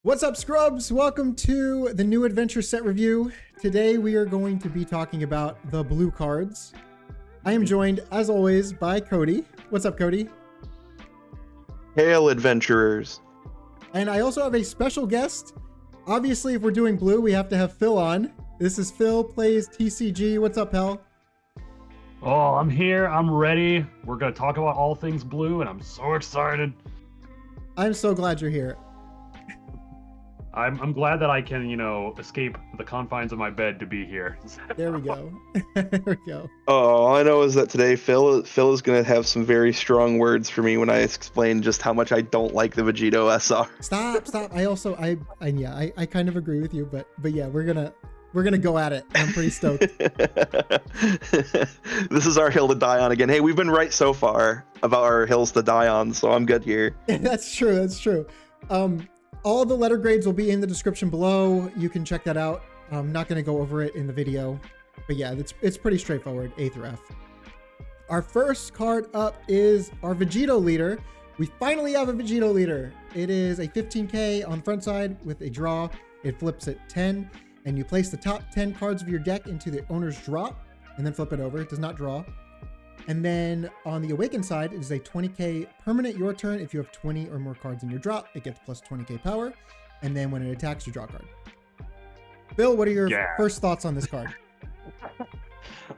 What's up, Scrubs? Welcome to the new adventure set review. Today we are going to be talking about the blue cards. I am joined, as always, by Cody. What's up, Cody? Hail, adventurers. And I also have a special guest. Obviously, if we're doing blue, we have to have Phil on. This is Phil, plays TCG. What's up, pal? Oh, I'm here. I'm ready. We're going to talk about all things blue, and I'm so excited. I'm so glad you're here. I'm glad that I can, escape the confines of my bed to be here. There we go. There we go. Oh, all I know is that today Phil is going to have some very strong words for me when I explain just how much I don't like the Vegito SR. Stop. I kind of agree with you, but yeah, we're gonna go at it. I'm pretty stoked. This is our hill to die on again. Hey, we've been right so far about our hills to die on, so I'm good here. That's true. All the letter grades will be in the description below. You can check that out. I'm not going to go over it in the video, but yeah, it's pretty straightforward, A through F. Our first card up is our Vegito leader. We finally have a Vegito leader. It is a 15k on the front side with a draw. It flips at 10, and you place the top 10 cards of your deck into the owner's drop, and then flip it over. It does not draw. And then on the Awakened side, it is a 20k permanent your turn. If you have 20 or more cards in your drop, it gets plus 20k power. And then when it attacks, you draw a card. Bill, what are your first thoughts on this card?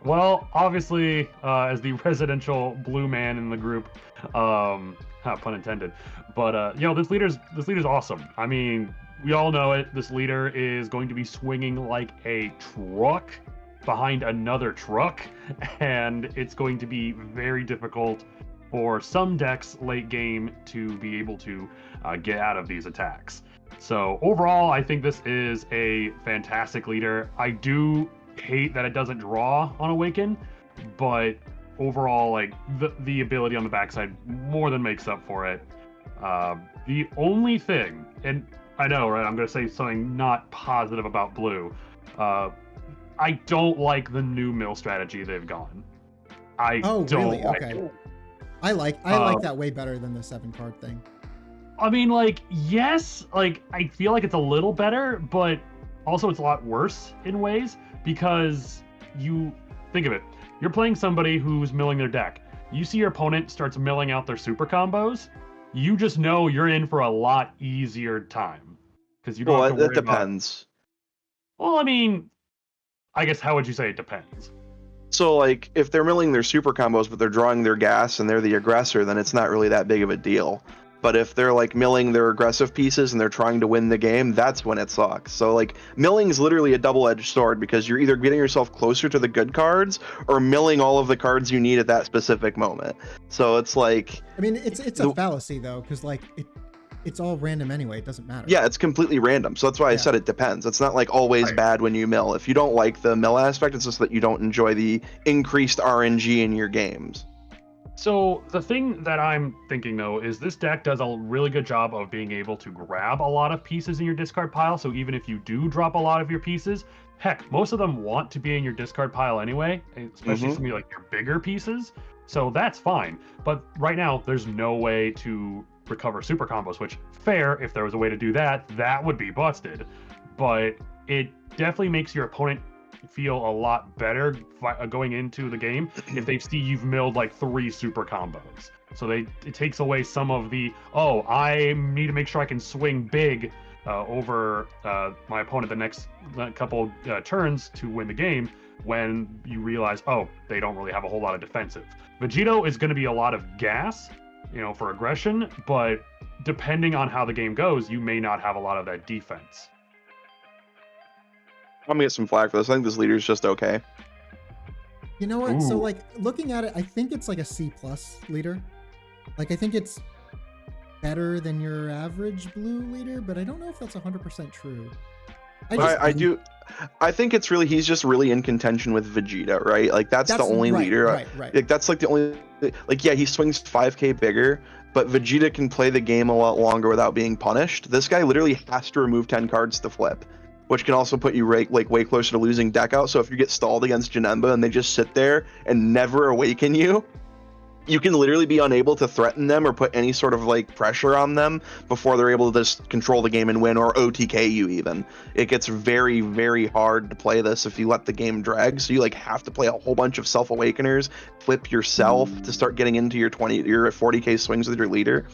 Well, obviously, as the residential blue man in the group, pun intended, but this leader's awesome. I mean, we all know it. This leader is going to be swinging like a truck behind another truck, and it's going to be very difficult for some decks late game to be able to get out of these attacks. So overall, I think this is a fantastic leader. I do hate that it doesn't draw on Awaken, but overall, like the ability on the backside more than makes up for it. The only thing, and I know, right, I'm going to say something not positive about blue. I don't like the new mill strategy they've gone. I don't really? like Okay. it. I like that way better than the 7-card thing. I mean, yes, I feel like it's a little better, but also it's a lot worse in ways, because you think of it. You're playing somebody who's milling their deck. You see your opponent starts milling out their super combos. You just know you're in for a lot easier time, because you don't have to worry It depends. Well, I mean, I guess how would you say it depends? So, if they're milling their super combos, but they're drawing their gas and they're the aggressor, then it's not really that big of a deal. But if they're, milling their aggressive pieces and they're trying to win the game, that's when it sucks. So, milling is literally a double-edged sword, because you're either getting yourself closer to the good cards or milling all of the cards you need at that specific moment. So, it's like... I mean, it's a fallacy, though, because, it's all random anyway. It doesn't matter. Yeah, it's completely random. So that's why I said it depends. It's not always bad when you mill. If you don't like the mill aspect, it's just that you don't enjoy the increased RNG in your games. So the thing that I'm thinking, though, is this deck does a really good job of being able to grab a lot of pieces in your discard pile. So even if you do drop a lot of your pieces, heck, most of them want to be in your discard pile anyway, especially some of your bigger pieces. So that's fine. But right now, there's no way to recover super combos, which, fair, if there was a way to do that, that would be busted. But it definitely makes your opponent feel a lot better going into the game if they see you've milled 3 super combos. So it takes away some of the, I need to make sure I can swing big over my opponent the next couple turns to win the game, when you realize, they don't really have a whole lot of defensive. Vegito is going to be a lot of gas, for aggression, but depending on how the game goes, you may not have a lot of that defense. I'm gonna get some flack for this. I think this leader is just okay. You know what? Ooh. So looking at it, I think it's a C+ leader. I think it's better than your average blue leader, but I don't know if that's 100% true. I think it's really, he's just really in contention with Vegeta, right? That's the only leader. Right. That's the only, he swings 5k bigger, but Vegeta can play the game a lot longer without being punished. This guy literally has to remove 10 cards to flip, which can also put you way closer to losing deck out. So if you get stalled against Janemba and they just sit there and never awaken you, you can literally be unable to threaten them or put any sort of like pressure on them before they're able to just control the game and win, or OTK you even. It gets very, very hard to play this if you let the game drag. So you like have to play a whole bunch of self-awakeners, flip yourself to start getting into your 40k swings with your leader.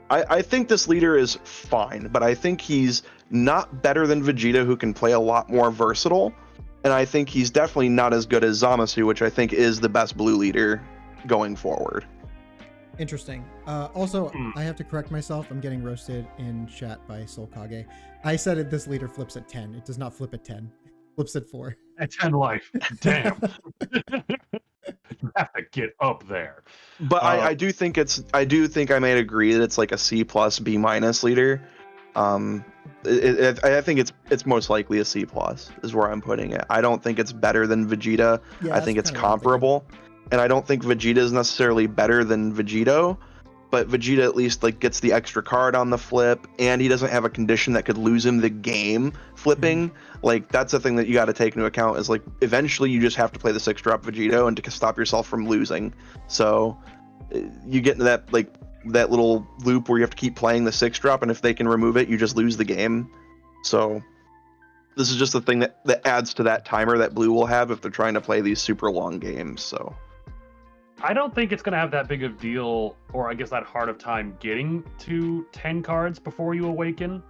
I think this leader is fine, but I think he's not better than Vegeta, who can play a lot more versatile. And I think he's definitely not as good as Zamasu, which I think is the best blue leader going forward. Interesting. Also, I have to correct myself. I'm getting roasted in chat by Soul Kage. I said it, this leader flips at 10. It does not flip at 10. It flips at 4. At 10 life. Damn. You have to get up there. But I do think I might agree that it's like a C plus B minus leader. I think it's most likely a C plus is where I'm putting it. I don't think it's better than Vegeta. Yeah, I think it's comparable, and I don't think Vegeta is necessarily better than Vegito, but Vegeta at least like gets the extra card on the flip, and he doesn't have a condition that could lose him the game flipping. Like that's the thing that you got to take into account, is like eventually you just have to play the 6-drop Vegito and to stop yourself from losing. So you get into that little loop where you have to keep playing the 6-drop, and if they can remove it, you just lose the game. So this is just the thing that adds to that timer that blue will have if they're trying to play these super long games. So I don't think it's going to have that big of deal, or I guess that hard of time getting to 10 cards before you awaken.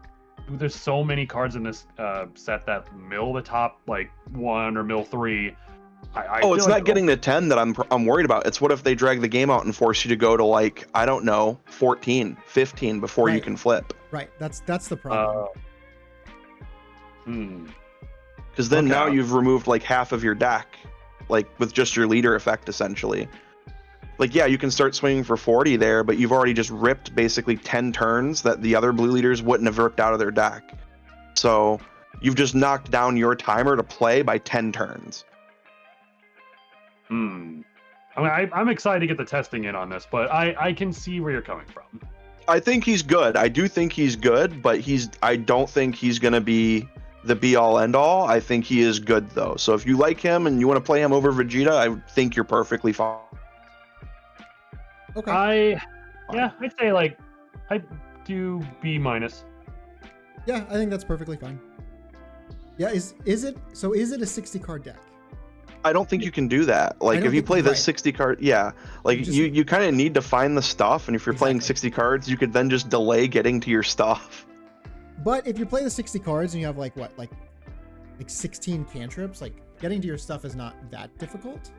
There's so many cards in this set that mill the top like 1 or mill 3. It's not getting to 10 that I'm worried about. It's what if they drag the game out and force you to go to like, I don't know, 14, 15 before you can flip. Right. That's the problem. Because then now you've removed like half of your deck, like with just your leader effect essentially. Like, yeah, you can start swinging for 40 there, but you've already just ripped basically 10 turns that the other blue leaders wouldn't have ripped out of their deck. So you've just knocked down your timer to play by 10 turns. I mean, I'm excited to get the testing in on this, but I can see where you're coming from. I think he's good. I do think he's good, but I don't think he's going to be the be-all, end-all. I think he is good, though. So if you like him and you want to play him over Vegeta, I think you're perfectly fine. Okay. I'd say like I do B minus. Yeah, I think that's perfectly fine. Yeah, is it a 60 card deck? I don't think you can do that. Like if you play this 60 card, like you kind of need to find the stuff, and if you're playing 60 cards, you could then just delay getting to your stuff. But if you play the 60 cards and you have like 16 cantrips, like getting to your stuff is not that difficult.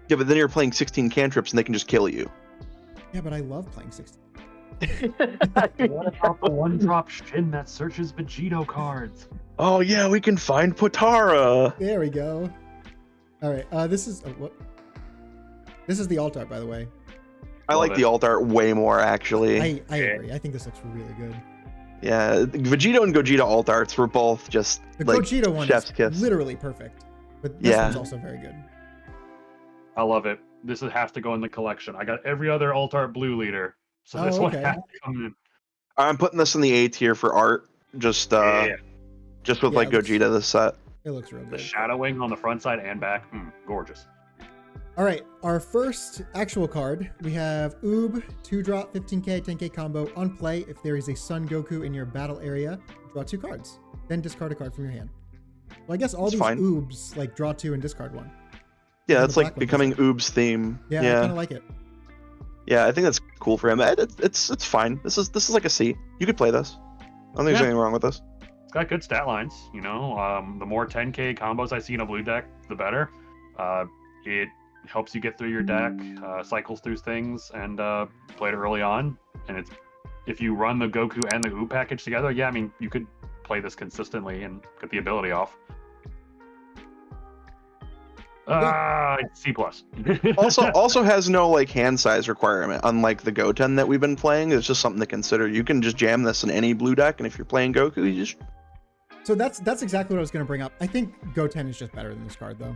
Yeah, but then you're playing 16 cantrips and they can just kill you. Yeah, but I love playing 60. What about the 1-drop Shin that searches Vegito cards? Oh yeah, we can find Potara. There we go. All right, this is the alt art, by the way. I like the alt art way more, actually. I agree. I think this looks really good. Yeah, Vegito and Gogeta alt arts were both just the like Gogeta one chef's is kiss. Literally perfect, but this one's also very good. I love it. This has to go in the collection. I got every other alt art blue leader, so this one has to come in. I'm putting this in the A tier for art, just with like Gogeta this set. It looks real good. The shadowing on the front side and back, gorgeous. All right, our first actual card, we have Oob, 2-drop, 15k, 10k combo. On play, if there is a Son Goku in your battle area, draw 2 cards. Then discard a card from your hand. Well, I guess all these Oobs like draw 2 and discard 1. Yeah, that's like becoming Oob's theme. Yeah, I kind of like it. Yeah, I think that's cool for him. It's fine. This is like a C. You could play this. I don't think there's anything wrong with this. It's got good stat lines, you know. The more 10k combos I see in a blue deck, the better. It helps you get through your deck, cycles through things, and play it early on. And if you run the Goku and the Oob package together, yeah, I mean, you could play this consistently and get the ability off. C+. also has no like hand size requirement, unlike the Goten that we've been playing. It's just something to consider. You can just jam this in any blue deck, and if you're playing Goku, you just... So that's exactly what I was going to bring up. I think Goten is just better than this card, though.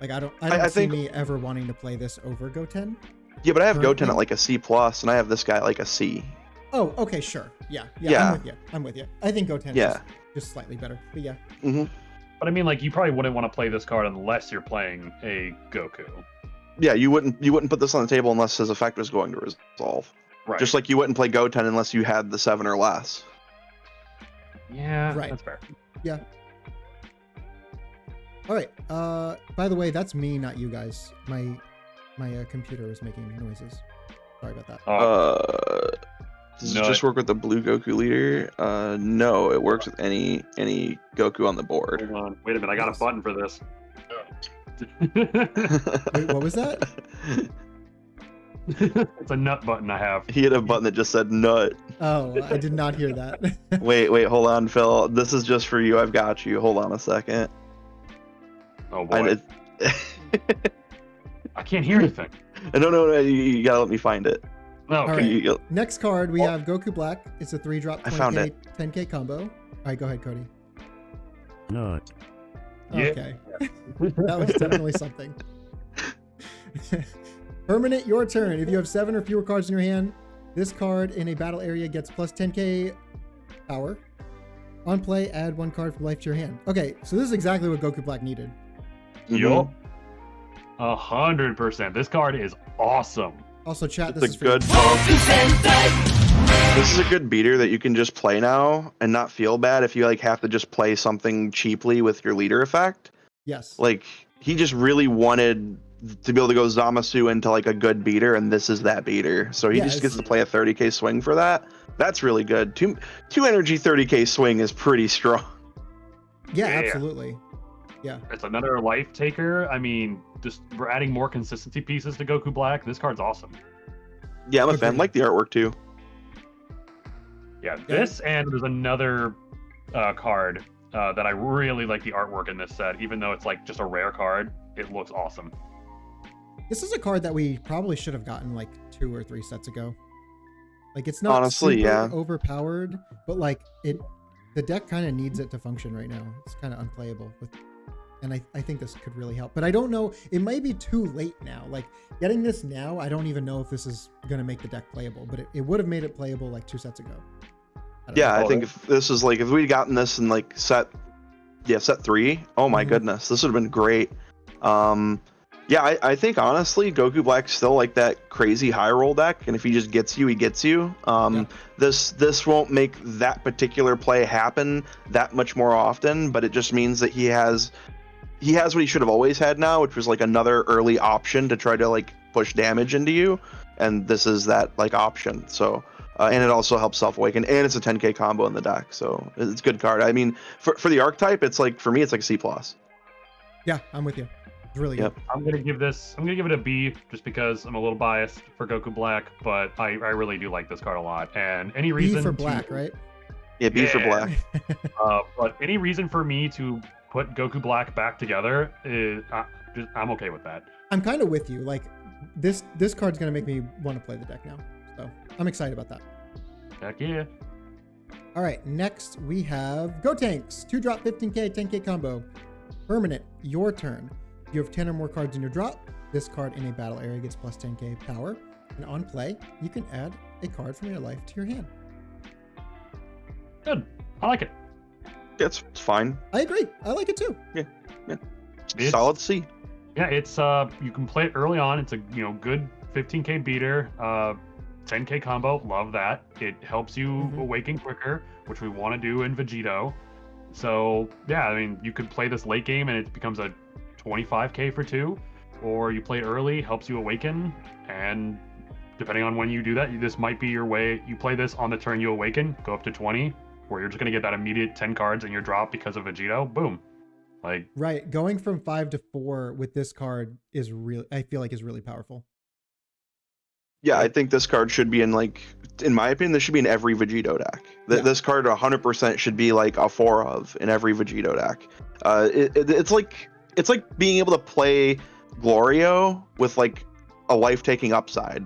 Like I don't see me ever wanting to play this over Goten. Yeah, but I have Goten at like a C+, and I have this guy at like a C. Oh, okay, sure. Yeah. I'm with you. I think Goten is just slightly better, but yeah. Mm-hmm. But I mean, like, you probably wouldn't want to play this card unless you're playing a Goku. Yeah, you wouldn't put this on the table unless his effect was going to resolve. Right. Just like you wouldn't play Goten unless you had the 7 or less. Yeah, Right. that's fair. Yeah. All right. By the way, that's me, not you guys. My computer was making noises. Sorry about that. Does it just work with the blue Goku leader? No, it works with any Goku on the board. Hold on. Wait a minute. I got a button for this. Wait, what was that? It's a nut button I have. He had a button that just said nut. Oh, I did not hear that. Wait, hold on, Phil. This is just for you. I've got you. Hold on a second. Oh boy. I can't hear anything. No, you gotta let me find it. No, All okay. right. Next card, we have Goku Black. It's a 3-drop I found 10k combo. All right, go ahead, Cody. Nut. Yeah. Okay. That was definitely something. Permanent, your turn. If you have 7 or fewer cards in your hand, this card in a battle area gets plus 10k power. On play, add 1 card from life to your hand. Okay, so this is exactly what Goku Black needed. Yup. 100%. This card is awesome. Also, chat, It's this a is for good. This is a good beater that you can just play now and not feel bad if you like have to just play something cheaply with your leader effect. Yes. Like he just really wanted to be able to go Zamasu into like a good beater, and this is that beater. So he Yeah, just gets to play a 30k swing for that. That's really good. Two energy 30k swing is pretty strong. Yeah, Yeah. absolutely. Yeah. It's another life taker. I mean, just we're adding more consistency pieces to Goku Black. This card's awesome. Yeah, I'm a fan. Agreed. Like the artwork too. Yeah, this and there's another card that I really like the artwork in this set. Even though it's like just a rare card, it looks awesome. This is a card that we probably should have gotten like 2 or 3 sets ago. Like it's not Honestly, super yeah. overpowered, but like the deck kind of needs it to function right now. It's kind of unplayable and I think this could really help. But I don't know, it might be too late now. Like getting this now, I don't even know if this is going to make the deck playable, but it would have made it playable like 2 sets ago. Yeah, know. I think if this is like if we'd gotten this in like set 3, oh my Mhm. goodness, this would have been great. Yeah, I think honestly Goku Black's still like that crazy high roll deck, and if he just gets you, he gets you. Yeah. This won't make that particular play happen that much more often, but it just means that he has what he should have always had now, which was like another early option to try to like push damage into you, and this is that like option. So and it also helps self-awaken, and it's a 10k combo in the deck, so it's a good card. I mean, for the archetype, it's like for me, it's like a C+. Yeah, I'm with you. It's really Yep. good. I'm gonna give it a B just because I'm a little biased for Goku Black, but I really do like this card a lot. And any reason B for to- black, right? Yeah, B for Yeah. black. but any reason for me to put Goku Black back together is I'm okay with that. I'm kind of with you. Like this card's going to make me want to play the deck now. So I'm excited about that. Heck yeah. All right, next we have Gotenks. 2-drop 15k, 10k combo. Permanent, your turn. You have 10 or more cards in your drop. This card in a battle area gets plus 10k power. And on play, you can add a card from your life to your hand. Good. I like it. It's fine. I agree. I like it too. It's- Solid C. Yeah, it's you can play it early on. It's a good 15k beater, 10k combo. Love that. It helps you Mhm. awaken quicker, which we want to do in Vegito. So yeah, I mean you could play this late game and it becomes a 25k for 2, or you play it early, helps you awaken, and depending on when you do that, this might be your way. You play this on the turn you awaken, go up to 20, where you're just gonna get that immediate 10 cards in your drop because of Vegito. Boom. Like Right. Going from 5 to 4 with this card is I feel like is really powerful. Yeah, I think this card should be in my opinion, this should be in every Vegito deck. Yeah. This card 100% should be like a 4 of in every Vegito deck. It's like being able to play Glorio with like a life-taking upside.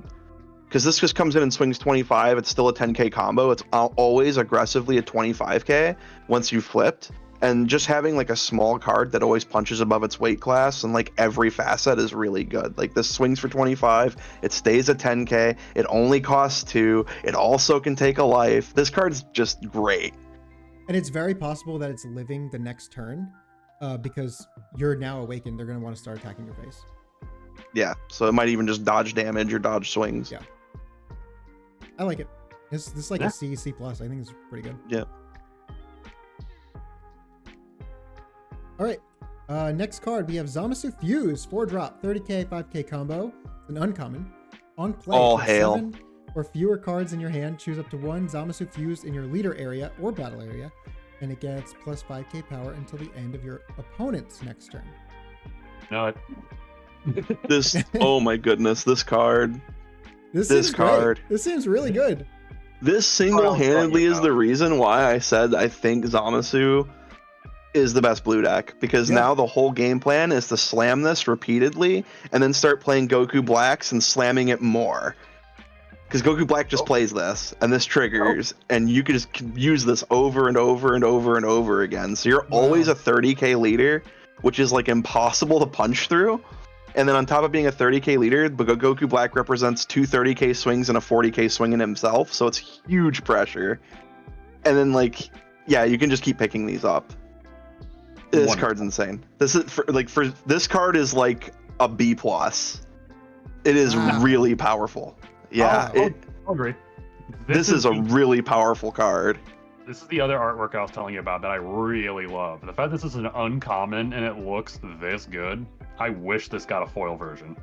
Because this just comes in and swings 25, it's still a 10k combo. It's always aggressively a 25k once you've flipped. And just having like a small card that always punches above its weight class and like every facet is really good. Like this swings for 25, it stays at 10k, it only costs 2, it also can take a life. This card's just great. And it's very possible that it's living the next turn because you're now awakened. They're going to want to start attacking your face. Yeah, so it might even just dodge damage or dodge swings. Yeah. I like it. This is like Yeah. a C, C+. I think it's pretty good. Yeah. All right. Next card, we have Zamasu Fused, 4-drop, 30k, 5k combo. It's an uncommon. On play, All put hail. 7 or fewer cards in your hand. Choose up to 1 Zamasu Fused in your leader area or battle area, and it gets plus 5k power until the end of your opponent's next turn. No, This, oh my goodness, this card. This This seems great. card. This seems really good. This single-handedly is about. the reason why I said I think Zamasu is the best blue deck, because Yeah. now the whole game plan is to slam this repeatedly and then start playing Goku Blacks and slamming it more. Because Goku Black just plays this, and this triggers, and you can just use this over and over and over and over again. So you're always a 30k leader, which is like impossible to punch through. And then on top of being a 30k leader, Goku Black represents 2 30k swings and a 40k swing in himself, so it's huge pressure. And then like, yeah, you can just keep picking these up. This Wonderful. card's insane. This is for this card is like a B plus. It is Wow. really powerful. Yeah, I'll agree. this is a really powerful card. This is the other artwork I was telling you about that I really love. The fact this is an uncommon and it looks this good. I wish this got a foil version.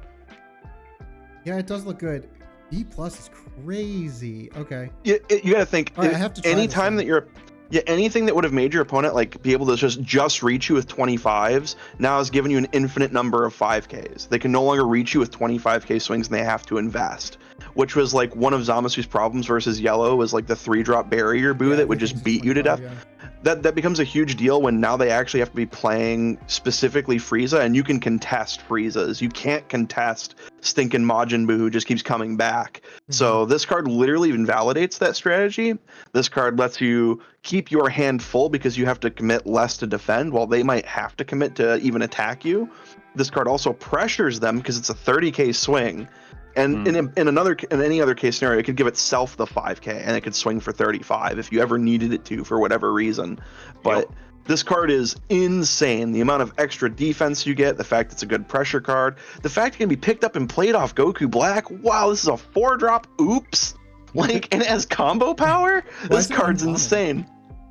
Yeah, it does look good. B+ is crazy. Okay. You gotta think. All right, I have to try this anytime then. that anything that would have made your opponent like be able to just reach you with 25s now has given you an infinite number of 5Ks. They can no longer reach you with 25k swings, and they have to invest. Which was like one of Zamasu's problems versus Yellow, was like the 3-drop barrier boo Yeah, that would everything's just beat you to 25, death. yeah. That becomes a huge deal when now they actually have to be playing specifically Frieza, and you can contest Friezas. You can't contest stinking Majin Buu, who just keeps coming back. So this card literally invalidates that strategy. This card lets you keep your hand full because you have to commit less to defend, while they might have to commit to even attack you. This card also pressures them because it's a 30k swing. And in any other case scenario, it could give itself the 5k, and it could swing for 35 if you ever needed it to for whatever reason. But this card is insane. The amount of extra defense you get, the fact it's a good pressure card, the fact it can be picked up and played off Goku Black. Wow, this is a 4-drop. Oops. Like, and it has combo power. This is it card's uncommon? insane.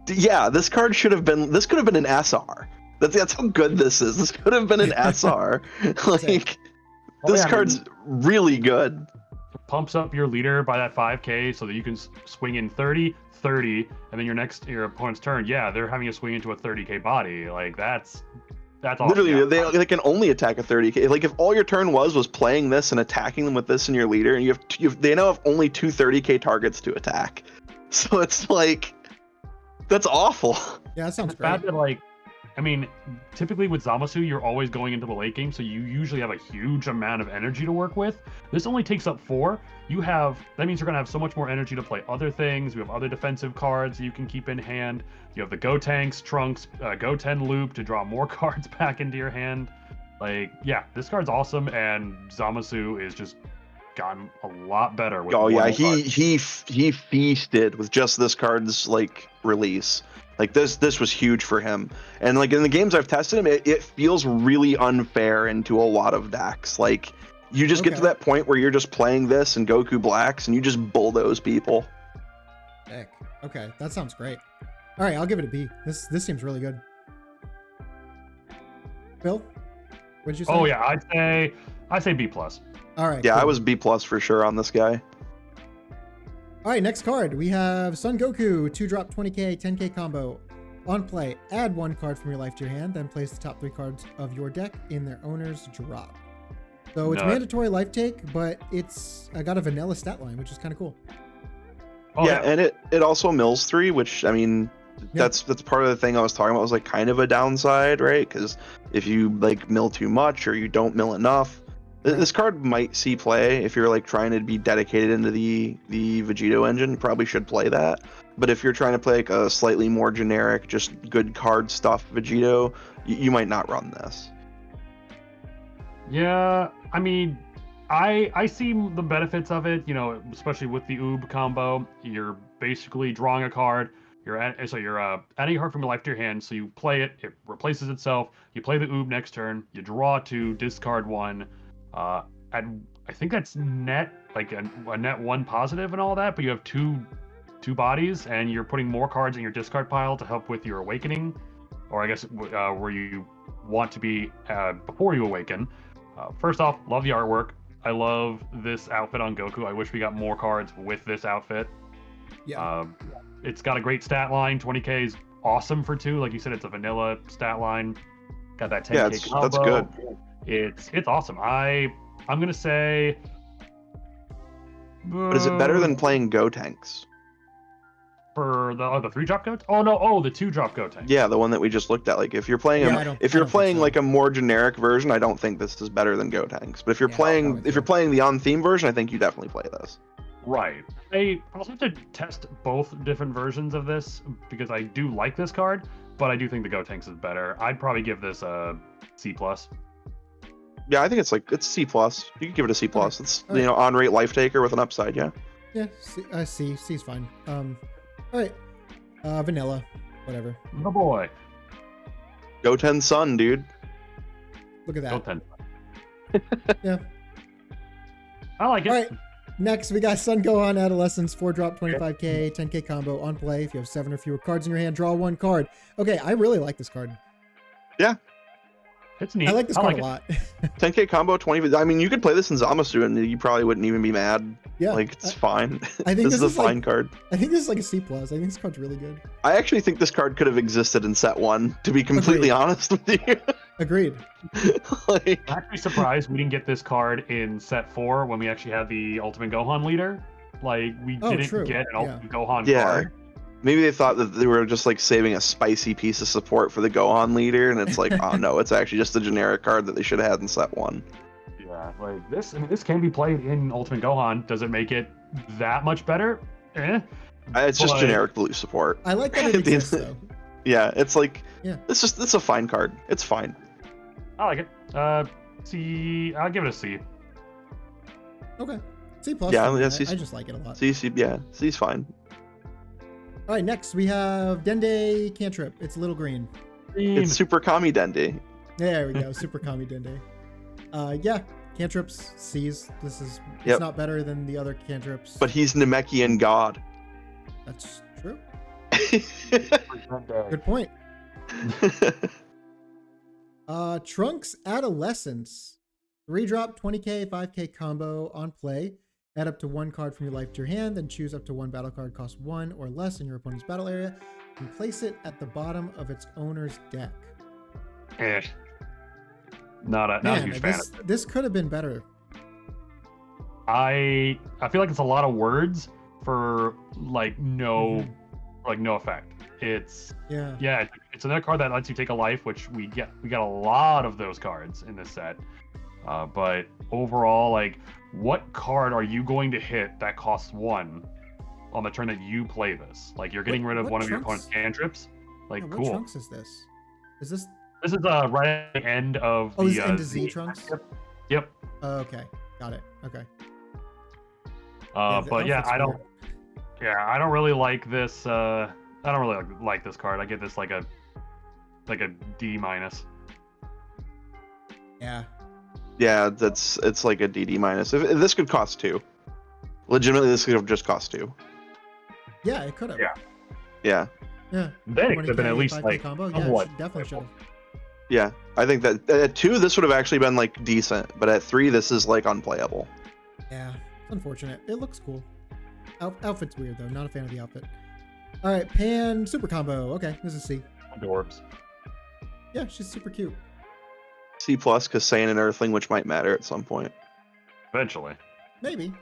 Yeah, this card should have been. This could have been an SR. That's how good this is. This could have been an SR. Like. This card's really good. Pumps up your leader by that 5k so that you can swing in 30, 30, and then your opponent's turn, yeah, they're having to swing into a 30k body. Like that's awesome. Literally, they can only attack a 30k. Like if all your turn was playing this and attacking them with this in your leader, and they now have only 2 30k targets to attack. So it's like, that's awful. Yeah, that sounds It's great. bad that, like, I mean, typically with Zamasu, you're always going into the late game, so you usually have a huge amount of energy to work with. This only takes up 4. That means you're going to have so much more energy to play other things. You have other defensive cards you can keep in hand. You have the Gotenks, Trunks, Goten loop to draw more cards back into your hand. Like, yeah, this card's awesome, and Zamasu is just gotten a lot better with He feasted with just this card's like release. Like this was huge for him, and like in the games I've tested him, it feels really unfair into a lot of decks. Like you just get to that point where you're just playing this and Goku Blacks, and you just bulldoze people. Heck. Okay, that sounds great. All right, I'll give it a B. This seems really good. Phil, what did you say? Oh yeah, I'd say B+. All right. Yeah, cool. I was B+ for sure on this guy. All right, next card. We have Son Goku, 2-drop 20k, 10k combo. On play, add 1 card from your life to your hand, then place the top 3 cards of your deck in their owner's drop. So it's mandatory life take, but it's got a vanilla stat line, which is kind of cool. Oh, yeah, and it also mills 3, which I mean, that's part of the thing I was talking about, was like kind of a downside, right? Because if you like mill too much or you don't mill enough, this card might see play if you're like trying to be dedicated into the Vegito engine. You probably should play that. But if you're trying to play like a slightly more generic, just good card stuff Vegito, you might not run this. Yeah, I mean, I see the benefits of it, you know, especially with the Oob combo. You're basically drawing a card. You're adding a card from your life to your hand, so you play it, it replaces itself. You play the Oob next turn, you draw 2, discard 1, And I think that's net, like a net 1 positive and all that, but you have two bodies, and you're putting more cards in your discard pile to help with your awakening, or I guess where you want to be before you awaken. First off, love the artwork. I love this outfit on Goku. I wish we got more cards with this outfit. Yeah. It's got a great stat line. 20k is awesome for 2. Like you said, it's a vanilla stat line. Got that 10k Yeah, that's combo. good. It's awesome. I'm gonna say. But is it better than playing Gotenks? For the 3-drop Gotenks? Oh no! Oh, the 2-drop Gotenks. Yeah, the one that we just looked at. Like, if you're playing Yeah, I don't think so. like a more generic version, I don't think this is better than Gotenks. But if you're Yeah, playing the on-theme version, I think you definitely play this. Right. I'll have to test both different versions of this because I do like this card, but I do think the Gotenks is better. I'd probably give this a C+. Yeah, I think it's C+. You can give it a C+. It's All right. on rate life taker with an upside. Yeah. Yeah, C. C's fine. All right. Vanilla, whatever. Oh boy. Goten Sun, dude. Look at that. Goten. Yeah. I like it. All right. Next, we got Sun Gohan Adolescence, 4-drop, 25k, 10k combo on play. If you have 7 or fewer cards in your hand, draw 1 card. Okay, I really like this card. Yeah. It's neat. I like this card like a lot. 10k combo, 20. I mean, you could play this in Zamasu and you probably wouldn't even be mad. Yeah. Like, it's fine. I think this is a fine like, card. I think this is like a C+. I think this card's really good. I actually think this card could have existed in set 1, to be completely honest with you. Agreed. Like, I'm actually surprised we didn't get this card in set 4 when we actually had the Ultimate Gohan leader. Like, we didn't true. get an Yeah. Ultimate Gohan Yeah. card. maybe they thought that they were just like saving a spicy piece of support for the Gohan leader, and it's like, oh no, it's actually just a generic card that they should have had in set 1. Yeah, like this. I mean, this can be played in Ultimate Gohan. Does it make it that much better? It's just But- generic blue support. I like that it At the end- exists though. Yeah, it's like, Yeah. it's a fine card. It's fine. I like it. C. I'll give it a C. Okay. C plus. Yeah, for me. yeah, I C's- just like it a lot. C's fine. All right, next we have Dende Cantrip. It's little green. It's Super Kami Dende. There we go. Super Kami Dende. Yeah, cantrips, C's. It's Yep. not better than the other cantrips. But he's Namekian God. That's true. Good point. Trunks Adolescence. 3-drop, 20k, 5k combo on play. Add up to 1 card from your life to your hand, then choose up to 1 battle card cost 1 or less in your opponent's battle area, and place it at the bottom of its owner's deck. Not a Man, huge fan of it. this could have been better. I feel like it's a lot of words for like no effect. It's it's another card that lets you take a life, which we get a lot of those cards in this set. But overall, like, what card are you going to hit that costs 1 on the turn that you play this? Like, you're getting rid of what one of your Trunks? opponent's cantrips. Like, Yeah, what cool. Trunks is this? Is this? This is right at the end of Oh, the is it into Z Trunks? Yep. Okay, got it. Okay. But yeah, outfit's I don't. weird. Yeah, I don't really like this. I don't really like this card. I give this like a D minus. Yeah. Yeah, it's like a DD minus. If this could cost 2. Legitimately, this could have just cost 2. Yeah, it could have. Yeah. Yeah. Yeah. Then it could have been 20K, at least 5K like combo. Yeah, somewhat definitely should have. Yeah, I think that at 2 this would have actually been like decent, but at 3 this is like unplayable. Yeah, it's unfortunate. It looks cool. Outfit's weird though. Not a fan of the outfit. All right, Pan super combo. Okay, this is C. adorbs. Yeah, she's super cute. C plus because Saiyan and Earthling, which might matter at some point. Eventually. Maybe.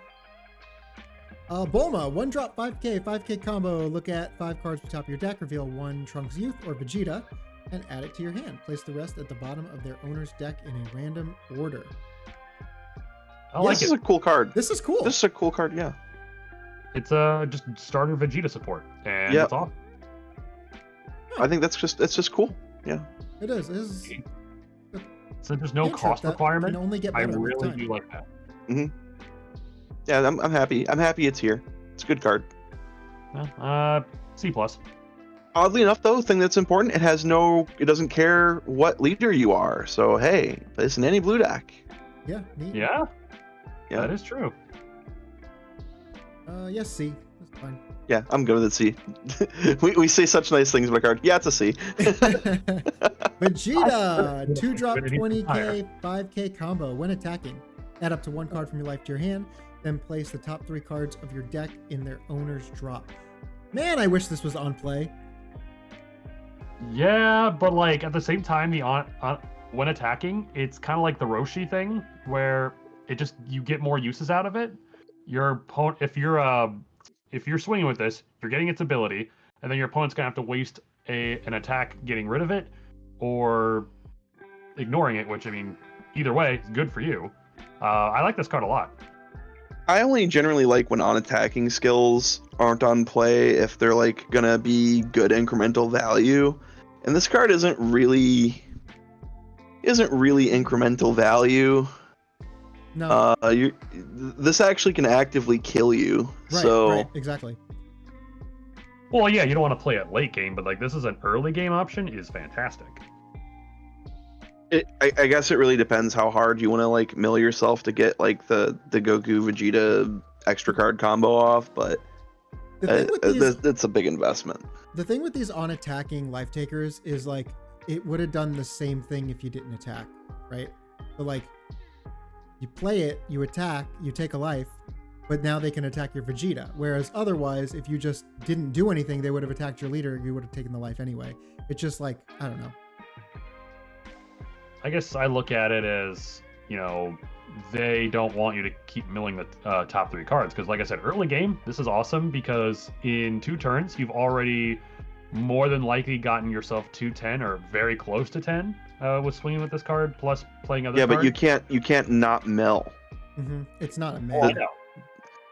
Bulma, 1-drop, 5k combo. Look at 5 cards at the top of your deck. Reveal 1 Trunks Youth or Vegeta, and add it to your hand. Place the rest at the bottom of their owner's deck in a random order. I like This it. is a cool card. This is cool. This is a cool card, yeah. It's just starter Vegeta support, and Yep. it's off. I think it's just cool. Yeah. It is. It is. So there's no cantrip cost that requirement. Can only get I better with really time. do like that. Yeah, I'm happy. I'm happy it's here. It's a good card. C plus. Oddly enough, though, thing that's important, it doesn't care what leader you are. So hey, play this in any blue deck. Yeah, neat. Yeah, Yeah. that is true. Yes, C. That's fine. Yeah, I'm good with it. C. we say such nice things about a card. Yeah, it's a C. Vegeta, 2-drop Infinity 20k, 5k combo. When attacking, add up to 1 card from your life to your hand, then place the top 3 cards of your deck in their owner's drop. Man, I wish this was on play. Yeah, but like at the same time, when attacking, it's kind of like the Roshi thing, where you get more uses out of it. Your opponent, if you're swinging with this, you're getting its ability, and then your opponent's gonna have to waste an attack getting rid of it, or ignoring it. Which, I mean, either way, is good for you. I like this card a lot. I only generally like when on-attacking skills aren't on play if they're like gonna be good incremental value, and this card isn't really incremental value. No. This actually can actively kill you. Right, so right, exactly. Well, yeah, you don't want to play it late game, but like this is an early game option is fantastic. I guess it really depends how hard you want to like mill yourself to get like the Goku Vegeta extra card combo off, but it's a big investment. The thing with these on attacking life takers is like it would have done the same thing if you didn't attack, right? But like you play it, you attack, you take a life, but now they can attack your Vegeta. Whereas otherwise, if you just didn't do anything, they would have attacked your leader, you would have taken the life anyway. It's just like, I don't know. I guess I look at it as, you know, they don't want you to keep milling the top 3 cards. Because like I said, early game, this is awesome because in 2 turns, you've already more than likely gotten yourself to 10 or very close to 10 with swinging with this card, plus playing other cards. Yeah, but you can't not mill. Mm-hmm. It's not a mill. Oh, I know.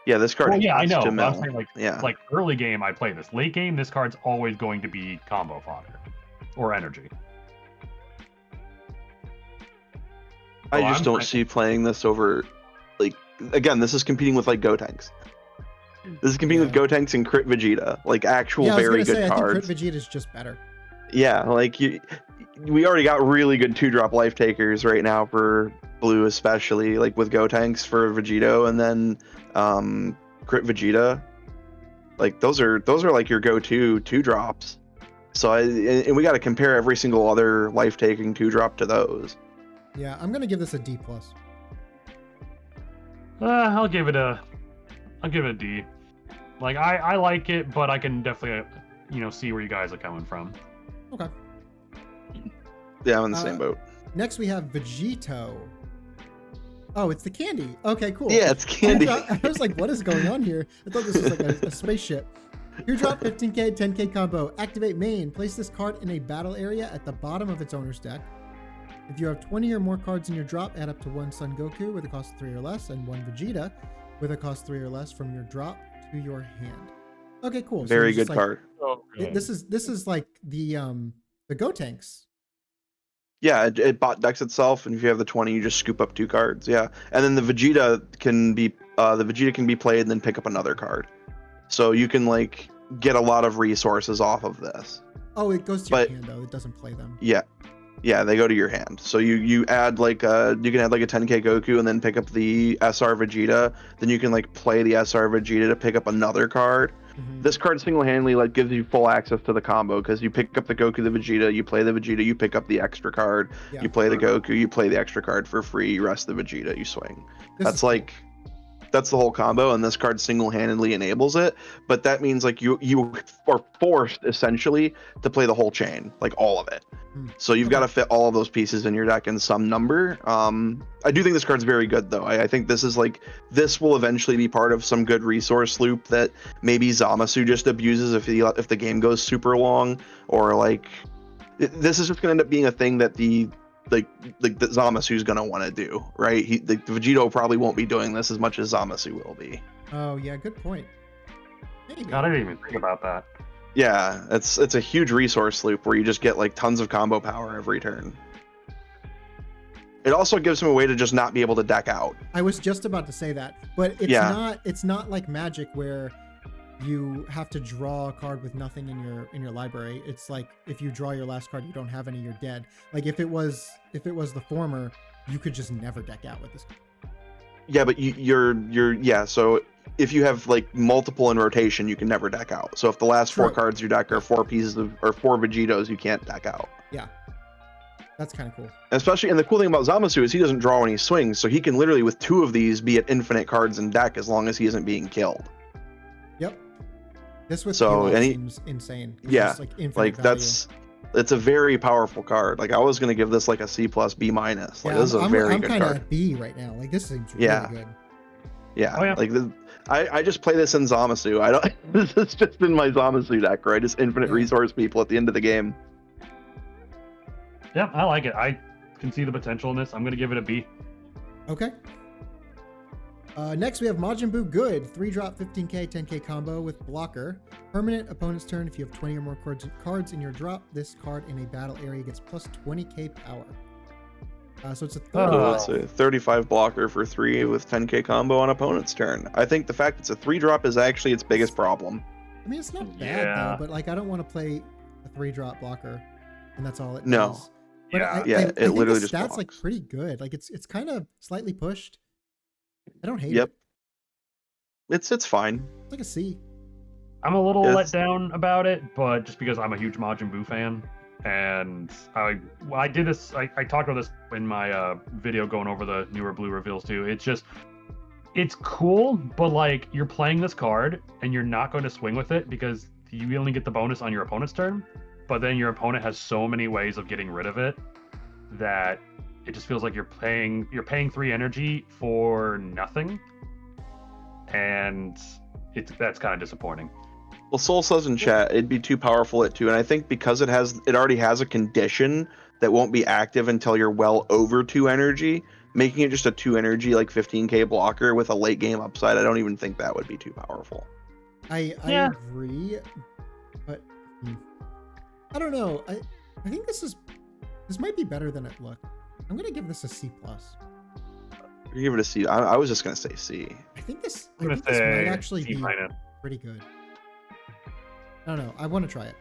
Yeah, this card has I know, to but mill. I'm saying like early game, I play this. Late game, this card's always going to be combo fodder or energy. I just don't see playing this over, like, again, this is competing with like Gotenks. This is competing with Gotenks and Crit Vegeta, like actual very good cards. I think Crit Vegeta is just better. Yeah, like we already got really good 2-drop life takers right now for blue, especially like with Gotenks for Vegito, and then Crit Vegeta. Like those are like your go-to 2-drops. So and we got to compare every single other life taking 2-drop to those. Yeah, I'm gonna give this a D+. I'll give it a D. Like I like it, but I can definitely see where you guys are coming from. Okay. Yeah, I'm in the same boat. Next we have Vegito. Oh, it's the candy. Okay, cool. Yeah, it's candy. I was like, what is going on here? I thought this was like a spaceship. You drop 15k, 10k combo. Activate main. Place this card in a battle area at the bottom of its owner's deck. If you have 20 or more cards in your drop, add up to 1 Son Goku with a cost of 3 or less, and 1 Vegeta with a cost 3 or less from your drop to your hand. Okay, cool. Very good card. This is like the Gotenks. Yeah, it bot decks itself, and if you have the 20, you just scoop up 2 cards. Yeah, and then the Vegeta can be played and then pick up another card. So you can like get a lot of resources off of this. Oh, it goes to your hand though. It doesn't play them. Yeah, they go to your hand. So you add like you can add like a 10k Goku and then pick up the SR Vegeta. Then you can like play the SR Vegeta to pick up another card. Mm-hmm. This card single-handedly like gives you full access to the combo because you pick up the Goku, the Vegeta, you play the Vegeta, you pick up the extra card, you play the Goku, you play the extra card for free, you rest the Vegeta, you swing. That's the whole combo, and this card single-handedly enables it. But that means like you are forced essentially to play the whole chain, like all of it. So you've got to fit all of those pieces in your deck in some number. I do think this card's very good though. I think this will eventually be part of some good resource loop that maybe Zamasu just abuses if the game goes super long, or like this is just going to end up being a thing that the Zamasu's going to want to do, right? The Vegito probably won't be doing this as much as Zamasu will be. Oh yeah, good point. Maybe. I didn't even think about that. Yeah, it's a huge resource loop where you just get like tons of combo power every turn. It also gives him a way to just not be able to deck out. I was just about to say that, but it's not like Magic where you have to draw a card with nothing in your library. It's like if you draw your last card, you don't have any, you're dead. Like if it was the former, you could just never deck out with this. Yeah, but you're so if you have like multiple in rotation, you can never deck out. So if the last four True. cards you deck are 4 pieces of or 4 Vegitos, you can't deck out. Yeah, that's kind of cool. Especially, and the cool thing about Zamasu is he doesn't draw any swings, so he can literally with 2 of these be at infinite cards in deck as long as he isn't being killed. Yep. This with So, Pilaf and he- seems insane. It's Yeah, just, like infinite Like value. it's a very powerful card. Like I was gonna give this like a C plus B minus. Like Yeah, this is a very I'm good kind of card. at B right now. Like this seems Yeah. really good. Yeah, Oh, yeah. like I just play this in Zamasu. I don't. This has just been my Zamasu deck, where I just infinite Yeah. resource people at the end of the game. Yeah, I like it. I can see the potential in this. I'm gonna give it a B. Okay. Next we have Majin Buu Good, 3-drop 15k, 10k combo with blocker. Permanent opponent's turn. If you have 20 or more cards in your drop, this card in a battle area gets plus 20k power. So it's a 30. Oh. It's a 35 blocker for 3 with 10k combo on opponent's turn. I think the fact it's a 3-drop is actually its biggest problem. I mean, it's not bad Yeah. though, but like I don't want to play a 3-drop blocker, and that's all it No. does. But Yeah. Yeah, it think literally the just stats like blocks. pretty good. Like it's kind of slightly pushed. I don't hate Yep. it. It's fine. It's like a C. I'm a little let It's- down about it, but just because I'm a huge Majin Buu fan, and I did this. I talked about this in my video going over the newer blue reveals too. It's cool, but like you're playing this card and you're not going to swing with it because you only get the bonus on your opponent's turn. But then your opponent has so many ways of getting rid of it that it just feels like you're paying 3 energy for nothing, and that's kind of disappointing. Well, Soul says in chat it'd be too powerful at 2, and I think because it already has a condition that won't be active until you're well over 2 energy, making it just a 2 energy like 15k blocker with a late game upside. I don't even think that would be too powerful. I Yeah. agree, but I don't know. I think this might be better than it looked. I'm gonna give this a C plus. Give it a C. I was just gonna say C. I think this I'm gonna might say actually C be minus. pretty good. I don't know. I want to try it.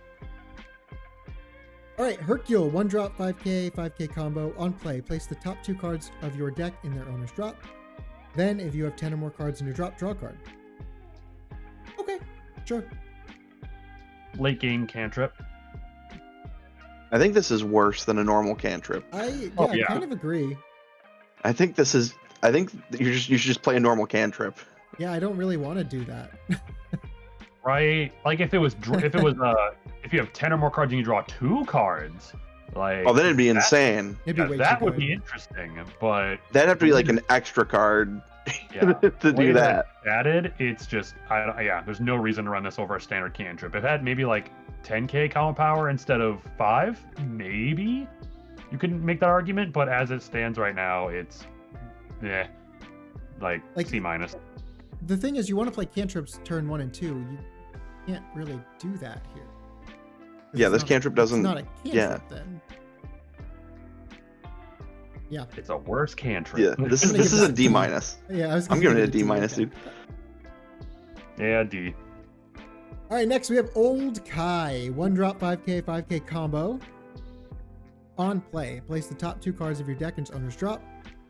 All right, Hercule, 1-drop 5k combo on play. Place the top 2 cards of your deck in their owner's drop. Then, if you have 10 or more cards in your drop, draw a card. Okay, sure. Late game cantrip. I think this is worse than a normal cantrip. I yeah. kind of agree. I think you should just play a normal cantrip. Yeah, I don't really want to do that. Right? Like if you have 10 or more cards and you draw 2 cards, like Oh, then it'd be that- insane. It'd be yeah, way that too would good. be interesting, but That'd have to be like an extra card yeah, to way do that. it's added, it's just there's no reason to run this over a standard cantrip. If it had maybe like 10k combo power instead of 5, maybe you could make that argument, but as it stands right now, it's like C minus. The thing is, you want to play cantrips turn 1 and 2. You can't really do that here. 'Cause Yeah, it's this not- cantrip doesn't. It's not a cantrip yeah. then. Yeah. It's a worse cantrip. Yeah, this I'm gonna is give a this a D D. minus. Yeah, I was. I'm gonna giving it a give D minus, okay. dude. Yeah, D. All right, next we have Old Kai, 1-drop 5k combo. On play, place the top 2 cards of your deck in its owner's drop.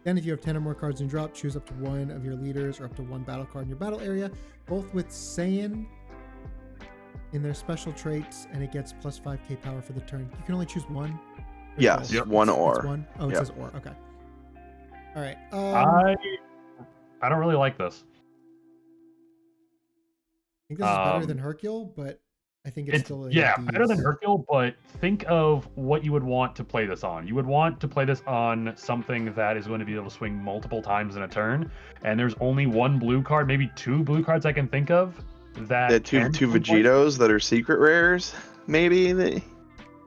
Then, if you have 10 or more cards in drop, choose up to 1 of your leaders or up to 1 battle card in your battle area, both with Saiyan in their special traits, and it gets plus 5k power for the turn. You can only choose 1. Or Yes, both? one It's or. 1? Oh, it Yep. says or. Okay. All right. I don't really like this. I think this is better Um, than Hercule, but I think it's still a better than D's. Hercule, but think of what you would want to play this on. You would want to play this on something that is going to be able to swing multiple times in a turn, and there's only 1 blue card, maybe 2 blue cards I can think of that The two can swing Vegitos that are secret rares, maybe.